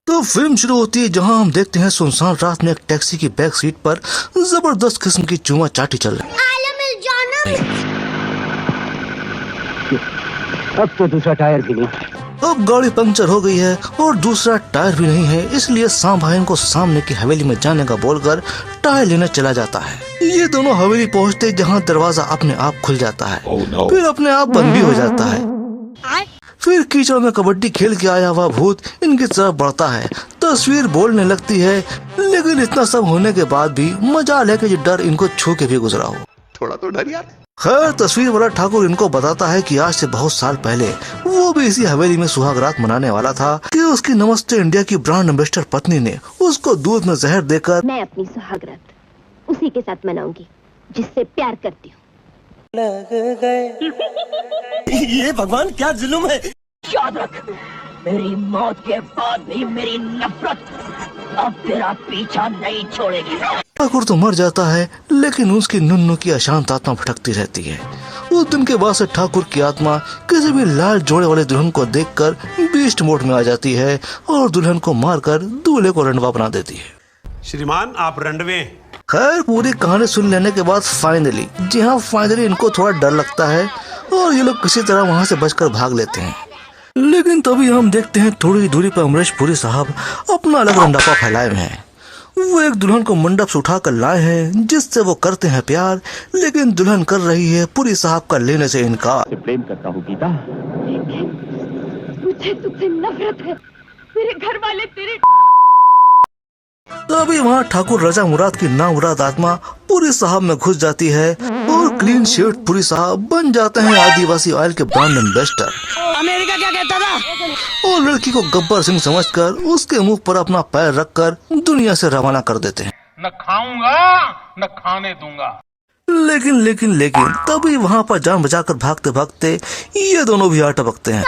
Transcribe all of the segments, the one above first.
तो फिल्म शुरू होती है जहां हम देखते हैं सुनसान रात में एक टैक्सी की बैक सीट पर जबरदस्त किस्म की चूमा चाटी चल रही है। अब तो दूसरा टायर भी नहीं। अब गाड़ी पंक्चर हो गई है और दूसरा टायर भी नहीं है, इसलिए सांब भाई को सामने की हवेली में जाने का बोलकर टायर लेने चला जाता है। ये दोनों हवेली पहुंचते जहां दरवाजा अपने आप खुल जाता है, फिर अपने आप बंद भी हो जाता है। फिर कीचड़ में कबड्डी खेल के आया हुआ भूत इनकी तरफ बढ़ता है। तस्वीर बोलने लगती है, लेकिन इतना सब होने के बाद भी मजाल है कि ये डर इनको छू के भी गुजरा हो। थोड़ा तो डर यार। खैर तस्वीर वाला ठाकुर इनको बताता है कि आज से बहुत साल पहले वो भी इसी हवेली में सुहागरात मनाने वाला था कि उसकी नमस्ते इंडिया की ब्रांड एम्बेसडर पत्नी ने उसको दूध में जहर देकर मैं अपनी सुहागरात उसी के साथ मनाऊंगी जिससे प्यार करती हूँ। ये भगवान क्या जुल्म है। याद रख, मेरी मौत के बाद भी मेरी नफरत अब तेरा पीछा नहीं छोड़ेगी। ठाकुर तो मर जाता है, लेकिन उसकी नुन्नू की अशांत आत्मा भटकती रहती है। उस दिन के बाद से ठाकुर की आत्मा किसी भी लाल जोड़े वाले दुल्हन को देखकर बीस्ट मोड में आ जाती है और दुल्हन को मारकर दूल्हे को रंडवा बना देती है। श्रीमान आप रंडवे। खैर पूरी कहानी सुन लेने के बाद फाइनली इनको थोड़ा डर लगता है और ये लोग किसी तरह वहाँ से बचकर भाग लेते हैं। लेकिन तभी हम देखते हैं थोड़ी दूरी पर अमरीश पुरी साहब अपना अलग रंडापा फैलाए हुए हैं। वो एक दुल्हन को मंडप से उठा कर लाए हैं जिससे वो करते हैं प्यार, लेकिन दुल्हन कर रही है पुरी साहब का लेने से इनकार। प्रेम करता हूँ गीता। मुझे तुझसे नफरत है, मेरे घर वाले तेरे। तभी वहाँ ठाकुर रजा मुराद की नामुराद आत्मा पुरी साहब में घुस जाती है और क्लीन शीट पुरी साहब बन जाते हैं आदिवासी ऑयल के ब्रांड एम्बेसडर। अमेरिका क्या कहता था? और लड़की को गब्बर सिंह समझकर उसके मुंह पर अपना पैर रखकर दुनिया से रवाना कर देते हैं। न खाऊंगा न खाने दूंगा। लेकिन तभी वहाँ पर जान बचाकर भागते भागते ये दोनों भी आ टपकते हैं।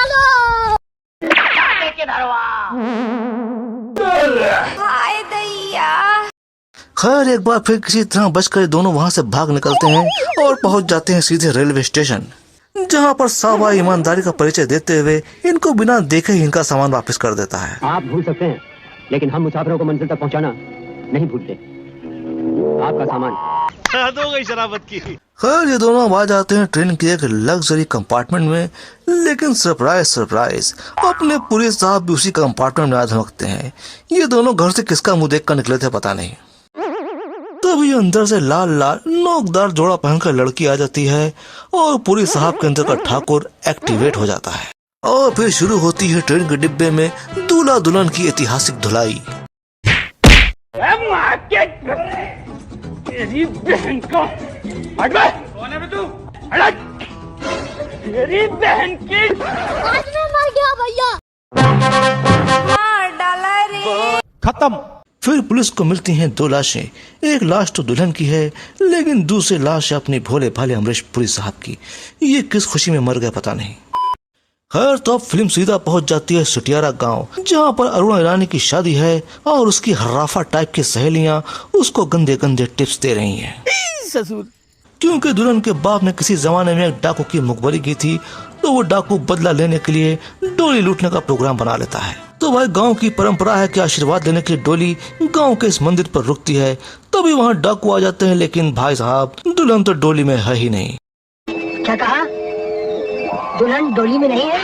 खैर एक बार फिर किसी तरह बचकर दोनों वहाँ से भाग निकलते हैं और पहुँच जाते हैं सीधे रेलवे स्टेशन, जहाँ पर सावा ईमानदारी का परिचय देते हुए इनको बिना देखे ही इनका सामान वापस कर देता है। आप भूल सकते हैं, लेकिन हम मुसाफिरों को मंजिल तक पहुंचाना नहीं भूलते। आपका सामान हो गई शराबत की। खैर ये दोनों आ जाते हैं ट्रेन के एक लग्जरी कंपार्टमेंट में, लेकिन सरप्राइज अपने पुरी साहब भी उसी कंपार्टमेंट में आ धमकते हैं। ये दोनों घर से किसका मुंह देखकर निकले थे पता नहीं। तभी अंदर से लाल नोकदार जोड़ा पहनकर लड़की आ जाती है और पुरी साहब के अंदर का ठाकुर एक्टिवेट हो जाता है और फिर शुरू होती है ट्रेन के डिब्बे में दूल्हा दुल्हन की ऐतिहासिक धुलाई। तेरी बहन को तेरी बहन की आज मैं मर गया भैया। खत्म। फिर पुलिस को मिलती हैं दो लाशें, एक लाश तो दुल्हन की है लेकिन दूसरी लाश है अपने भोले भाले अमरीश पुरी साहब की। ये किस खुशी में मर गया पता नहीं। खैर तो अब फिल्म सीधा पहुंच जाती है सुटियारा गांव, जहां पर अरुणा ईरानी की शादी है और उसकी हर्राफा टाइप की सहेलियां उसको गंदे गंदे टिप्स दे रही हैं। ससुर क्योंकि दुल्हन के बाप ने किसी जमाने में एक डाकू की मुखबरी की थी, तो वो डाकू बदला लेने के लिए डोली लूटने का प्रोग्राम बना लेता है। तो भाई गांव की परंपरा है कि आशीर्वाद लेने के लिए डोली गांव के इस मंदिर पर रुकती है। तभी वहाँ डाकू आ जाते हैं, लेकिन भाई साहब दुल्हन तो डोली में है ही नहीं। क्या कहा? दुल्हन डोली में नहीं है?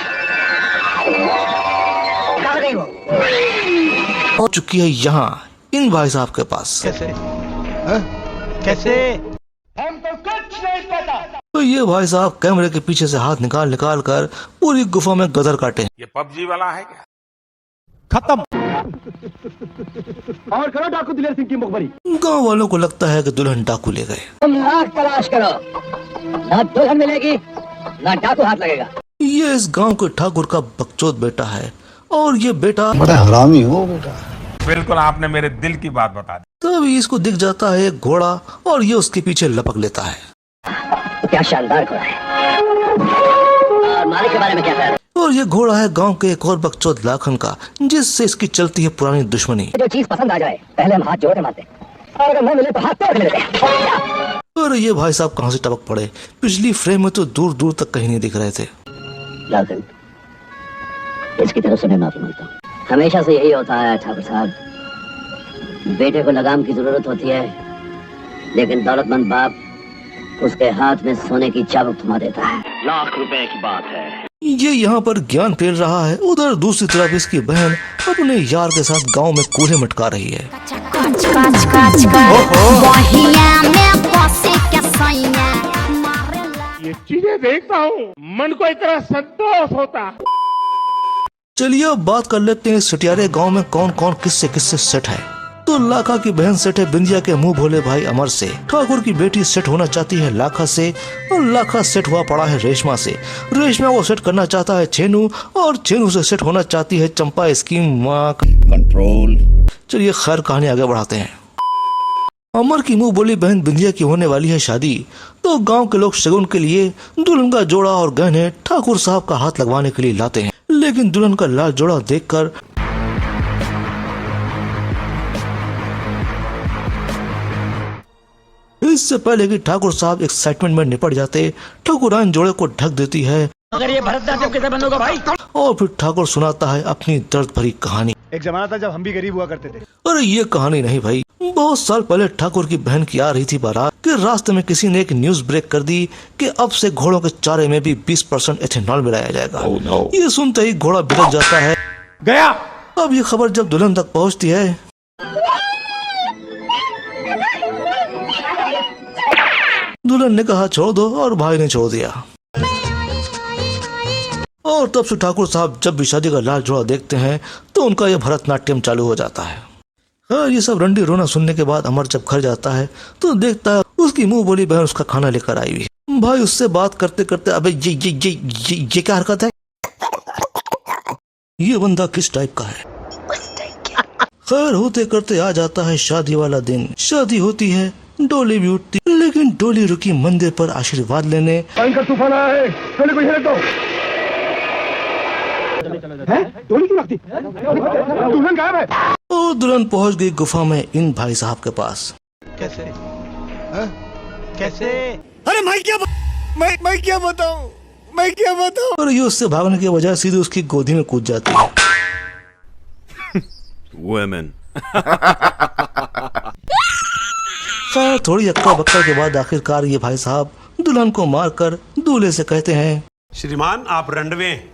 कहाँ गई वो? हो चुकी है यहाँ इन भाई साहब के पास। कैसे? तो ये भाई साहब कैमरे के पीछे से हाथ निकाल कर पूरी गुफा में गदर काटे। ये पबजी वाला है क्या? खत्म। और करो डाकू दिलेर सिंह की मुखबरी। गांव वालों को लगता है कि दुल्हन डाकू ले गए। तुम लाख तलाश करो, ना दुल्हन मिलेगी ना डाकू हाथ लगेगा। ये इस गांव के ठाकुर का बकचोद बेटा है और ये बेटा बड़ा हरामी हो बेटा। बिल्कुल आपने मेरे दिल की बात बता दी। तभी इसको दिख जाता है एक घोड़ा और ये उसके पीछे लपक लेता है। क्या शानदार घोड़ा है। और मालिक के बारे में क्या कह रहे? और ये घोड़ा है गांव के एक और बकचोद लाखन का, जिससे इसकी चलती है पुरानी दुश्मनी। जो चीज पसंद आ जाए पहले हम हाथ जोड़ के मारते, और अगर न मिले तो हाथ तोड़ लेते। और ये भाई साहब कहाँ से टपक पड़े, पिछली फ्रेम में तो दूर दूर तक कहीं नहीं दिख रहे थे। लाखन, इसकी तरफ से मैं माफी मांगता हूँ। हमेशा से यही होता है ठाकुर साहब। बेटे को लगाम की जरूरत होती है, लेकिन दौलतमंद बाप उसके हाथ में सोने की चाबुक थमा देता है। लाख रुपए की बात है। ये यहाँ पर ज्ञान फैल रहा है, उधर दूसरी तरफ इसकी बहन अपने यार के साथ गांव में कूल्हे मटका रही है। ये चीजें देखता हूँ, मन को इतना संतोष होता। चलिए अब बात कर लेते हैं सटियारे गांव में कौन कौन किससे किससे सेट है। तो लाखा की बहन सेट है बिंदिया के मुंह भोले भाई अमर से। ठाकुर की बेटी सेट होना चाहती है लाखा से, और लाखा सेट हुआ पड़ा है रेशमा से। रेशमा को सेट करना चाहता है छेनू, और छेनू से सेट होना चाहती है चंपा स्कीम माँ कंट्रोल। चलिए खैर कहानी आगे बढ़ाते हैं। अमर की मुंह बोली बहन बिंदिया की होने वाली है शादी, तो गांव के लोग शगुन के लिए दुल्हन का जोड़ा और गहने ठाकुर साहब का हाथ लगवाने के लिए लाते हैं। लेकिन दुल्हन का लाल जोड़ा देखकर इससे पहले कि ठाकुर साहब एक्साइटमेंट में निपट जाते, ठाकुरान जोड़े को ढक देती है। अगर ये भरतनाट्यम कैसे बंद होगा भाई? और फिर ठाकुर सुनाता है अपनी दर्द भरी कहानी। एक जमाना था जब हम भी गरीब हुआ करते थे। अरे ये कहानी नहीं भाई, बहुत साल पहले ठाकुर की बहन की आ रही थी बारात कि रास्ते में किसी ने एक न्यूज ब्रेक कर दी कि अब से घोड़ों के चारे में भी 20% एथेनॉल मिलाया जाएगा। ये सुनते ही घोड़ा बिदक जाता है गया। अब ये खबर जब दुल्हन तक पहुंचती है, दुल्हन ने कहा छोड़ दो, और भाई ने छोड़ दिया। और तब से ठाकुर साहब जब भी शादी का लाल जोड़ा देखते हैं तो उनका यह भरतनाट्यम चालू हो जाता है। ये सब रंडी रोना सुनने के बाद अमर जब घर जाता है तो देखता है उसकी मुंह बोली बहन उसका खाना लेकर आई हुई है। भाई उससे बात करते करते अबे ये क्या हरकत है, ये बंदा किस टाइप का है। खैर होते करते आ जाता है शादी वाला दिन। शादी होती है, डोली भी उठती, लेकिन डोली रुकी मंदिर पर आशीर्वाद लेने। तूफान आया है, डोली को हिलक दो। डोली क्यों रखती? दुल्हन गायब है। और दुल्हन पहुंच गई गुफा में इन भाई साहब के पास। कैसे? कैसे? अरे मैं क्या बताऊं? और ये उससे भागने के बजाय सीधे उसकी गोदी में कूद जाती है। Women. खैर थोड़ी अक्का बक्का के बाद आखिरकार ये भाई साहब दुल्हन को मारकर दूल्हे से कहते हैं, श्रीमान आप रंडवे हैं।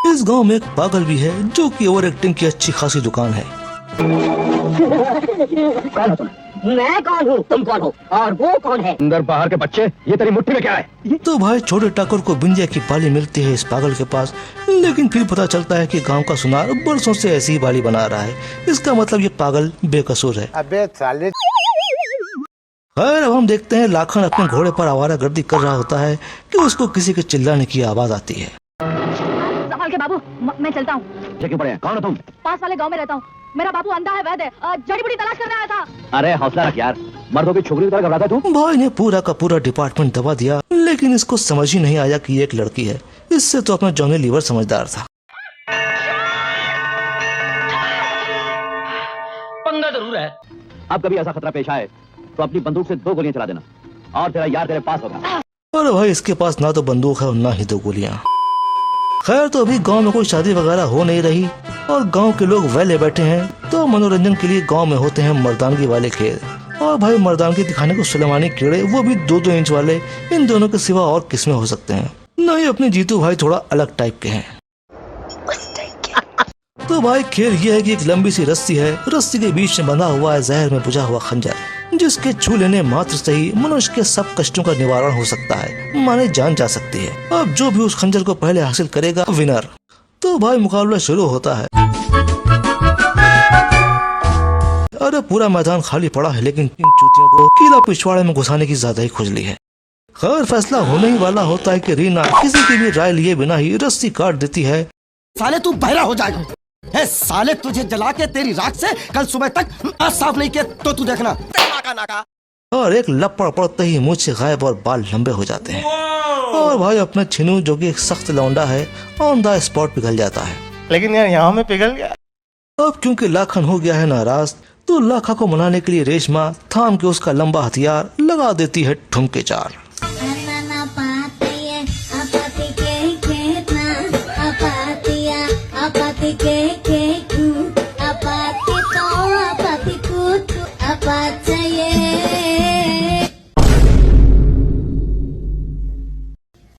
इस गांव में एक पागल भी है जो कि ओवर एक्टिंग की अच्छी खासी दुकान है। कौन हो तुम? मैं कौन हूँ? तुम कौन हो? और वो कौन है? अंदर बाहर के बच्चे, ये तेरी मुट्ठी में क्या है? तो भाई छोटे ठाकुर को बिंदिया की बाली मिलती है इस पागल के पास, लेकिन फिर पता चलता है कि गांव का सुनार बरसों से ऐसी ही बाली बना रहा है। इसका मतलब ये पागल बेकसूर है। अबे साले। खैर अब हम देखते हैं लाखन अपने घोड़े पर आवारागर्दी कर रहा होता है कि उसको किसी के चिल्लाने की आवाज आती है। संभाल के बाबू, मैं चलता हूँ। क्यों पड़े? कौन हो तुम? पास वाले गांव में रहता हूँ। मेरा बाबू अंधा है, वैद्य है, जड़ी बूटी तलाश करने आया था। अरे हौसला रख यार, मर्दों की छोकरी की तरह घबराता है तू। भाई ने पूरा का पूरा डिपार्टमेंट दबा दिया, लेकिन इसको समझ ही नहीं आया कि ये एक लड़की है। इससे तो अपना जॉनी लीवर समझदार था। पंगा जरूर है। अब कभी ऐसा खतरा पेश आए तो अपनी बंदूक से 2 गोलियां चला देना, और तेरा यार तेरे पास होगा। और भाई इसके पास ना तो बंदूक है और ना ही 2 गोलियां। खैर तो अभी गांव में कोई शादी वगैरह हो नहीं रही और गांव के लोग वेले बैठे हैं, तो मनोरंजन के लिए गांव में होते हैं मर्दानगी वाले खेल। और भाई मर्दानगी दिखाने को सुलेमानी कीड़े, वो भी 2-2 इंच वाले। इन दोनों के सिवा और किसमें हो सकते हैं? नहीं, अपने जीतू भाई थोड़ा अलग टाइप के हैं। तो भाई खेल ये है कि एक लंबी सी रस्सी है, रस्सी के बीच में बंधा हुआ है जहर में बुझा हुआ खंजर, जिसके छू लेने मात्र से ही मनुष्य के सब कष्टों का निवारण हो सकता है, माने जान जा सकती है। अब जो भी उस खंजर को पहले हासिल करेगा विनर। तो भाई मुकाबला शुरू होता है। अरे पूरा मैदान खाली पड़ा है, लेकिन इन चूतियों को किला पिछवाड़े में घुसाने की ज्यादा ही खुजली है। खैर फैसला होने ही वाला होता है कि रीना किसी की भी राय लिए बिना ही रस्सी काट देती है। साले तू बहरा हो जाएगा। है साले, तुझे जला के तेरी राख से कल सुबह तक आँख साफ नहीं किया तो तू देखना। नाका। और एक लपड़ पड़ते ही मुझ से गायब और बाल लंबे हो जाते हैं। और भाई अपना छिनू जो कि एक सख्त लौंडा है, ऑन द स्पॉट पिघल जाता है। लेकिन यार यहाँ में पिघल गया। अब क्योंकि लाखन हो गया है नाराज, तो लाखा को मनाने के लिए रेशमा थाम के उसका लंबा हथियार लगा देती है ठुमके 4। के पाच ये